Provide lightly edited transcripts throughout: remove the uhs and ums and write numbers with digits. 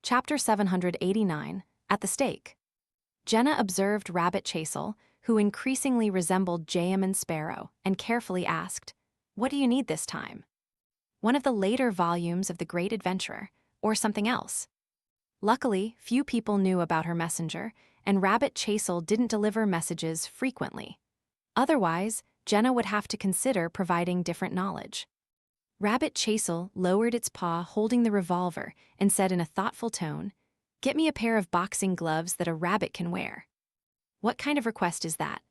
Chapter 789, At the Stake. Jenna observed Rabbit Chasel, who increasingly resembled Jayaman Sparrow, and carefully asked, "What do you need this time? One of the later volumes of The Great Adventurer, or something else?" Luckily, few people knew about her messenger, and Rabbit Chasel didn't deliver messages frequently. Otherwise, Jenna would have to consider providing different knowledge. Rabbit Chasel lowered its paw holding the revolver and said in a thoughtful tone, "Get me a pair of boxing gloves that a rabbit can wear." "What kind of request is that?"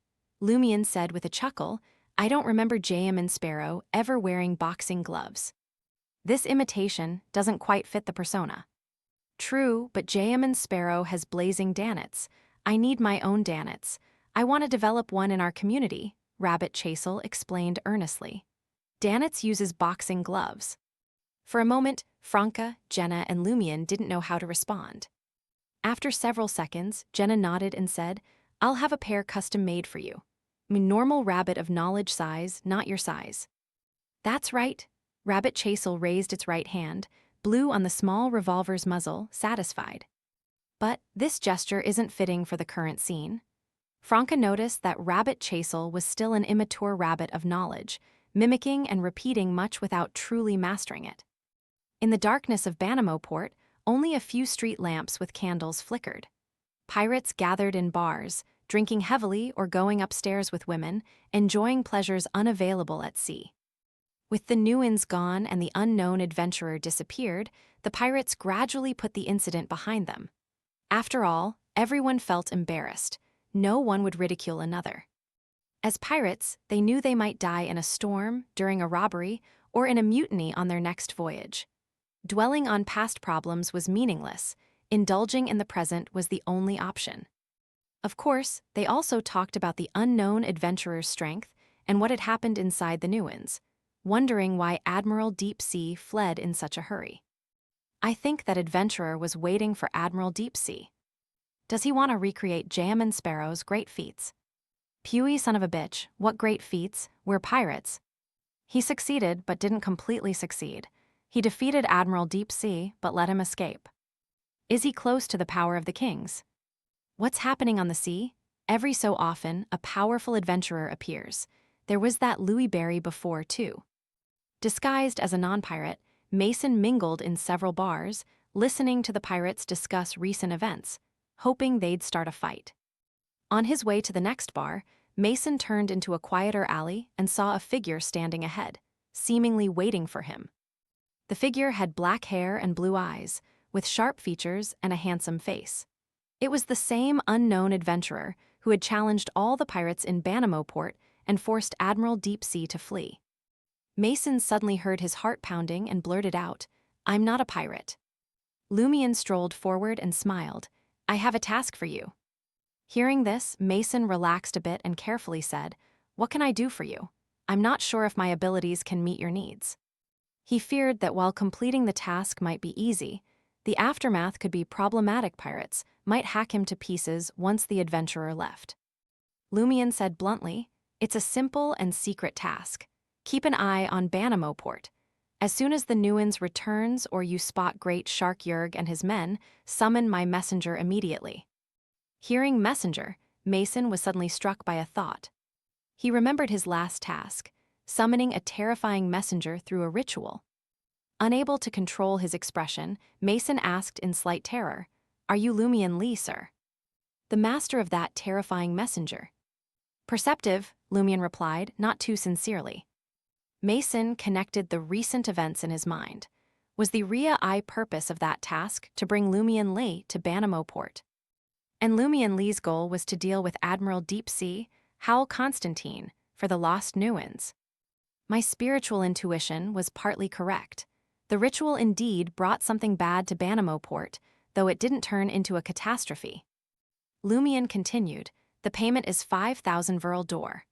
Lumion said with a chuckle. "I don't remember Jayaman Sparrow ever wearing boxing gloves. This imitation doesn't quite fit the persona." "True, but Jayaman Sparrow has blazing danets. I need my own danets. I want to develop one in our community," Rabbit Chasel explained earnestly. "Danets uses boxing gloves." For a moment, Franca, Jenna, and Lumion didn't know how to respond. After several seconds, Jenna nodded and said, "I'll have a pair custom-made for you. Normal rabbit of knowledge size, not your size." "That's right." Rabbit Chasel raised its right hand, blew on the small revolver's muzzle, satisfied. "But this gesture isn't fitting for the current scene." Franca noticed that Rabbit Chasel was still an immature rabbit of knowledge, mimicking and repeating much without truly mastering it. In the darkness of Banamo Port, only a few street lamps with candles flickered. Pirates gathered in bars, drinking heavily or going upstairs with women, enjoying pleasures unavailable at sea. With the Nuins gone and the unknown adventurer disappeared, the pirates gradually put the incident behind them. After all, everyone felt embarrassed. No one would ridicule another. As pirates, they knew they might die in a storm, during a robbery, or in a mutiny on their next voyage. Dwelling on past problems was meaningless. Indulging in the present was the only option. Of course, they also talked about the unknown adventurer's strength and what had happened inside the Nuins, wondering why Admiral Deep Sea fled in such a hurry. "I think that adventurer was waiting for Admiral Deep Sea. Does he want to recreate Jayaman Sparrow's great feats?" "Pewee son of a bitch, what great feats? We're pirates." "He succeeded but didn't completely succeed. He defeated Admiral Deep Sea but let him escape." "Is he close to the power of the kings?" "What's happening on the sea? Every so often, a powerful adventurer appears. There was that Louis Berry before, too." Disguised as a non-pirate, Mason mingled in several bars, listening to the pirates discuss recent events, hoping they'd start a fight. On his way to the next bar, Mason turned into a quieter alley and saw a figure standing ahead, seemingly waiting for him. The figure had black hair and blue eyes, with sharp features and a handsome face. It was the same unknown adventurer who had challenged all the pirates in Banamo Port and forced Admiral Deep Sea to flee. Mason suddenly heard his heart pounding and blurted out, "I'm not a pirate." Lumion strolled forward and smiled. "I have a task for you." Hearing this, Mason relaxed a bit and carefully said, "What can I do for you? I'm not sure if my abilities can meet your needs." He feared that while completing the task might be easy, the aftermath could be problematic. Pirates might hack him to pieces once the adventurer left. Lumion said bluntly, "It's a simple and secret task. Keep an eye on Banamo Port. As soon as the Nuins returns or you spot Great Shark Yerg and his men, summon my messenger immediately." Hearing messenger, Mason was suddenly struck by a thought. He remembered his last task, summoning a terrifying messenger through a ritual. Unable to control his expression, Mason asked in slight terror, "Are you Lumion Lee, sir?" "The master of that terrifying messenger." "Perceptive," Lumion replied, not too sincerely. Mason connected the recent events in his mind. Was the Ria-I purpose of that task to bring Lumion Lee to Banamo Port? And Lumion Lee's goal was to deal with Admiral Deep Sea, Hal Constantine, for the lost Nuins. My spiritual intuition was partly correct. The ritual indeed brought something bad to Banamo Port, though it didn't turn into a catastrophe. Lumion continued, "The payment is 5,000 Verl d'Or.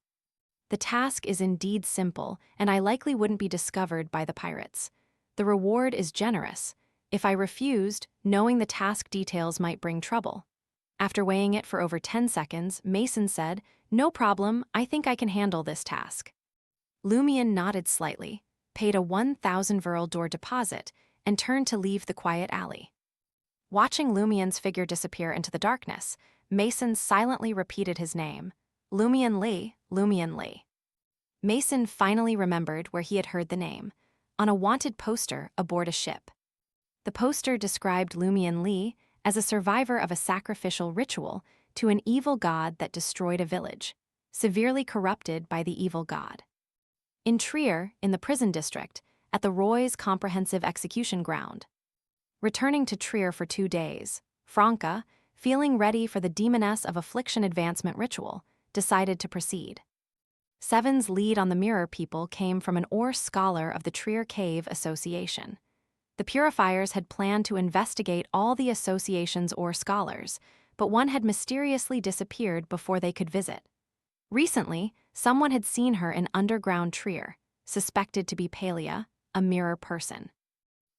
The task is indeed simple, and I likely wouldn't be discovered by the pirates. The reward is generous. If I refused, knowing the task details might bring trouble." After weighing it for over 10 seconds, Mason said, "No problem, I think I can handle this task." Lumion nodded slightly, paid a 1,000 Verl d'Or deposit, and turned to leave the quiet alley. Watching Lumien's figure disappear into the darkness, Mason silently repeated his name. Lumien Li, Lumien Li. Mason finally remembered where he had heard the name, on a wanted poster aboard a ship. The poster described Lumien Li as a survivor of a sacrificial ritual to an evil god that destroyed a village, severely corrupted by the evil god. In Trier, in the prison district, at the Roy's Comprehensive Execution Ground. Returning to Trier for 2 days, Franca, feeling ready for the Demoness of Affliction advancement ritual, decided to proceed. Seven's lead on the mirror people came from an Ore scholar of the Trier Cave Association. The Purifiers had planned to investigate all the association's Ore scholars, but one had mysteriously disappeared before they could visit. Recently, someone had seen her in underground Trier, suspected to be Palia, a mirror person.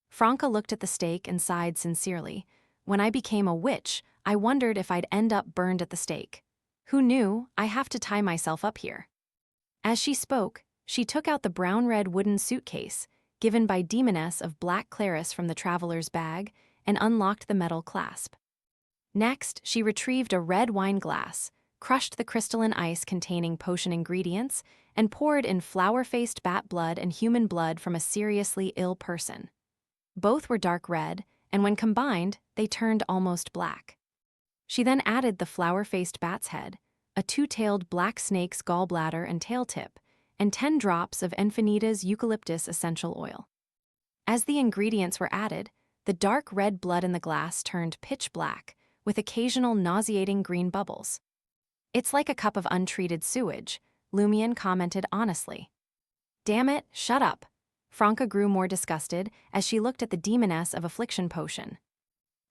Franca looked at the stake and sighed sincerely. When I became a witch, I wondered if I'd end up burned at the stake. Who knew? I have to tie myself up here. As she spoke, she took out the brown-red wooden suitcase, given by Demoness of Black Claris from the traveler's bag, and unlocked the metal clasp. Next, she retrieved a red wine glass, crushed the crystalline ice containing potion ingredients, and poured in flower-faced bat blood and human blood from a seriously ill person. Both were dark red, and when combined, they turned almost black. She then added the flower-faced bat's head, a 2-tailed black snake's gallbladder and tail tip, and 10 drops of Enfinida's eucalyptus essential oil. As the ingredients were added, the dark red blood in the glass turned pitch black, with occasional nauseating green bubbles. It's like a cup of untreated sewage, Lumien commented honestly. Damn it, shut up. Franca grew more disgusted as she looked at the Demoness of Affliction potion.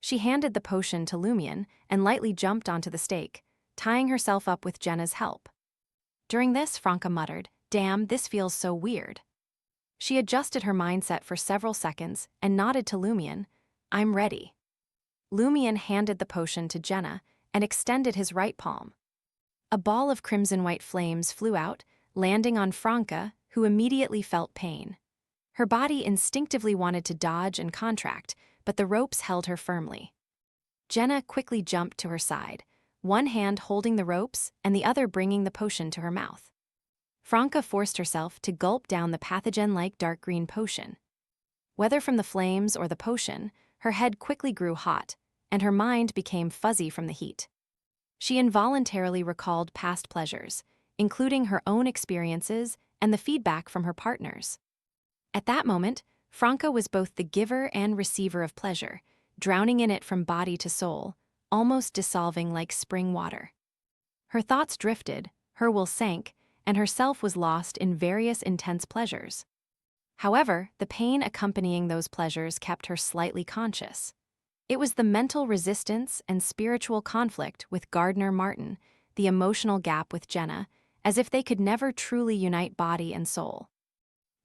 She handed the potion to Lumien and lightly jumped onto the stake, tying herself up with Jenna's help. During this, Franca muttered, "Damn, this feels so weird." She adjusted her mindset for several seconds and nodded to Lumien, "I'm ready." Lumien handed the potion to Jenna and extended his right palm. A ball of crimson-white flames flew out, landing on Franca, who immediately felt pain. Her body instinctively wanted to dodge and contract, but the ropes held her firmly. Jenna quickly jumped to her side, one hand holding the ropes and the other bringing the potion to her mouth. Franca forced herself to gulp down the pathogen-like dark green potion. Whether from the flames or the potion, her head quickly grew hot, and her mind became fuzzy from the heat. She involuntarily recalled past pleasures, including her own experiences and the feedback from her partners. At that moment, Franca was both the giver and receiver of pleasure, drowning in it from body to soul, almost dissolving like spring water. Her thoughts drifted, her will sank, and her self was lost in various intense pleasures. However, the pain accompanying those pleasures kept her slightly conscious. It was the mental resistance and spiritual conflict with Gardner Martin, the emotional gap with Jenna, as if they could never truly unite body and soul.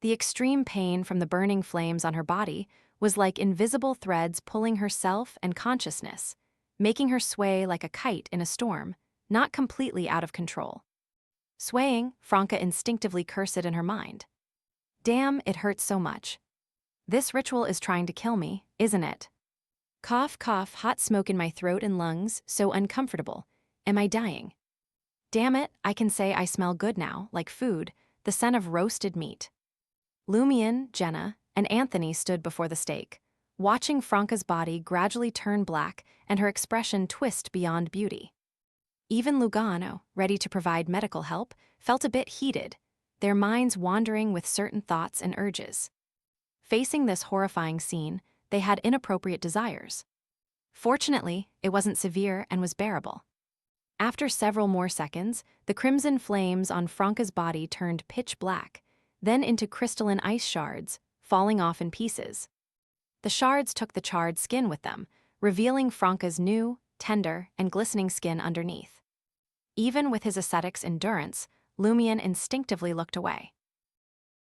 The extreme pain from the burning flames on her body was like invisible threads pulling her self and consciousness, making her sway like a kite in a storm, not completely out of control. Swaying, Franca instinctively cursed in her mind. Damn, it hurts so much. This ritual is trying to kill me, isn't it? Cough, cough, hot smoke in my throat and lungs, so uncomfortable. Am I dying? Damn it, I can say I smell good now, like food, the scent of roasted meat. Lumien, Jenna, and Anthony stood before the stake, watching Franca's body gradually turn black and her expression twist beyond beauty. Even Lugano, ready to provide medical help, felt a bit heated, their minds wandering with certain thoughts and urges. Facing this horrifying scene, they had inappropriate desires. Fortunately, it wasn't severe and was bearable. After several more seconds, the crimson flames on Franca's body turned pitch black, then into crystalline ice shards, falling off in pieces. The shards took the charred skin with them, revealing Franca's new, tender, and glistening skin underneath. Even with his ascetic's endurance, Lumien instinctively looked away.